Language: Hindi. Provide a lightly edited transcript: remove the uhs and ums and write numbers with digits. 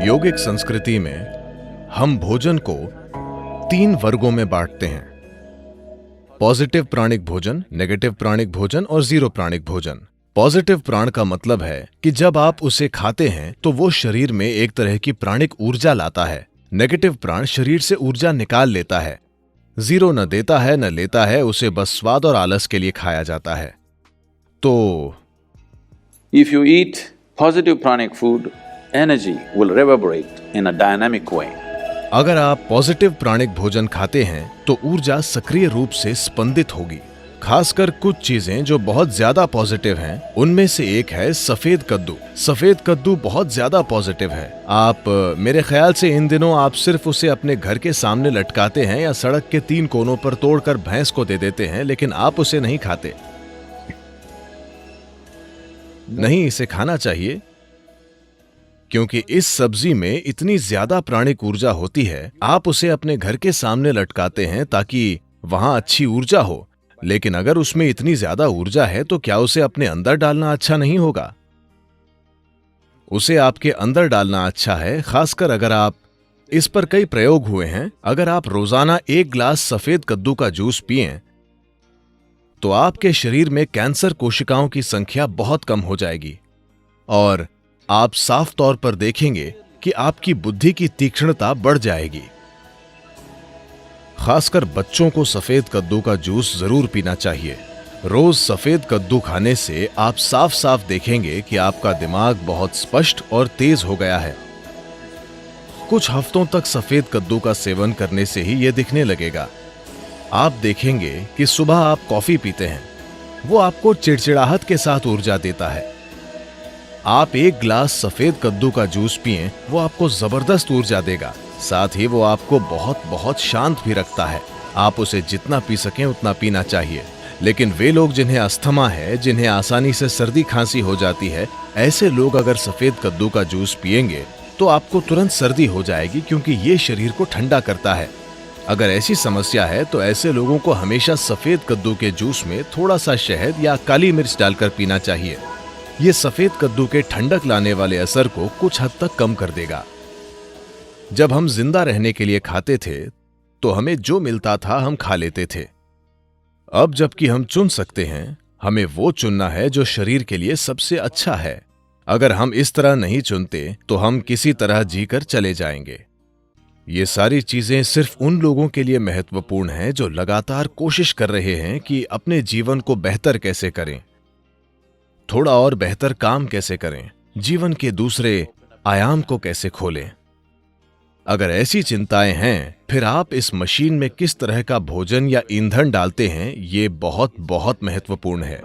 योगिक संस्कृति में हम भोजन को 3 वर्गों में बांटते हैं। पॉजिटिव प्राणिक भोजन, नेगेटिव प्राणिक भोजन और जीरो प्राणिक भोजन। पॉजिटिव प्राण का मतलब है कि जब आप उसे खाते हैं तो वो शरीर में एक तरह की प्राणिक ऊर्जा लाता है। नेगेटिव प्राण शरीर से ऊर्जा निकाल लेता है। जीरो न देता है न लेता है, उसे बस स्वाद और आलस के लिए खाया जाता है। तो If you eat positive pranic food, energy will reverberate in a dynamic way. अगर आप पॉजिटिव प्राणिक भोजन खाते हैं तो ऊर्जा सक्रिय रूप से स्पंदित होगी। खासकर कुछ चीजें जो बहुत ज्यादा पॉजिटिव हैं, उनमें से एक है सफेद कद्दू। सफेद कद्दू बहुत ज्यादा पॉजिटिव है। आप मेरे ख्याल से इन दिनों आप सिर्फ उसे अपने घर के सामने लटकाते हैं या सड़क के 3 कोनों पर तोड़कर भैंस को दे देते हैं, लेकिन आप उसे नहीं खाते। नहीं, इसे खाना चाहिए क्योंकि इस सब्जी में इतनी ज्यादा प्राणिक ऊर्जा होती है। आप उसे अपने घर के सामने लटकाते हैं ताकि वहां अच्छी ऊर्जा हो, लेकिन अगर उसमें इतनी ज्यादा ऊर्जा है तो क्या उसे अपने अंदर डालना अच्छा नहीं होगा? उसे आपके अंदर डालना अच्छा है, खासकर अगर आप इस पर कई प्रयोग हुए हैं। अगर आप रोजाना 1 गिलास सफेद कद्दू का जूस पिएं तो आपके शरीर में कैंसर कोशिकाओं की संख्या बहुत कम हो जाएगी और आप साफ तौर पर देखेंगे कि आपकी बुद्धि की तीक्ष्णता बढ़ जाएगी। खासकर बच्चों को सफेद कद्दू का जूस जरूर पीना चाहिए। रोज सफेद कद्दू खाने से आप साफ साफ देखेंगे कि आपका दिमाग बहुत स्पष्ट और तेज हो गया है। कुछ हफ्तों तक सफेद कद्दू का सेवन करने से ही यह दिखने लगेगा। आप देखेंगे कि सुबह आप कॉफी पीते हैं, वो आपको चिड़चिड़ाहट के साथ ऊर्जा देता है। आप 1 गिलास सफेद कद्दू का जूस पिएं, वो आपको जबरदस्त ऊर्जा देगा। साथ ही वो आपको बहुत बहुत शांत भी रखता है। आप उसे जितना पी सकें उतना पीना चाहिए। लेकिन वे लोग जिन्हें अस्थमा है, जिन्हें आसानी से सर्दी खांसी हो जाती है, ऐसे लोग अगर सफेद कद्दू का जूस पिएंगे तो आपको तुरंत सर्दी हो जाएगी, क्योंकि ये शरीर को ठंडा करता है। अगर ऐसी समस्या है तो ऐसे लोगों को हमेशा सफेद कद्दू के जूस में थोड़ा सा शहद या काली मिर्च डालकर पीना चाहिए। ये सफेद कद्दू के ठंडक लाने वाले असर को कुछ हद तक कम कर देगा। जब हम जिंदा रहने के लिए खाते थे तो हमें जो मिलता था हम खा लेते थे। अब जबकि हम चुन सकते हैं, हमें वो चुनना है जो शरीर के लिए सबसे अच्छा है। अगर हम इस तरह नहीं चुनते तो हम किसी तरह जीकर चले जाएंगे। ये सारी चीजें सिर्फ उन लोगों के लिए महत्वपूर्ण हैं जो लगातार कोशिश कर रहे हैं कि अपने जीवन को बेहतर कैसे करें, थोड़ा और बेहतर काम कैसे करें, जीवन के दूसरे आयाम को कैसे खोलें। अगर ऐसी चिंताएं हैं, फिर आप इस मशीन में किस तरह का भोजन या ईंधन डालते हैं, ये बहुत बहुत महत्वपूर्ण है।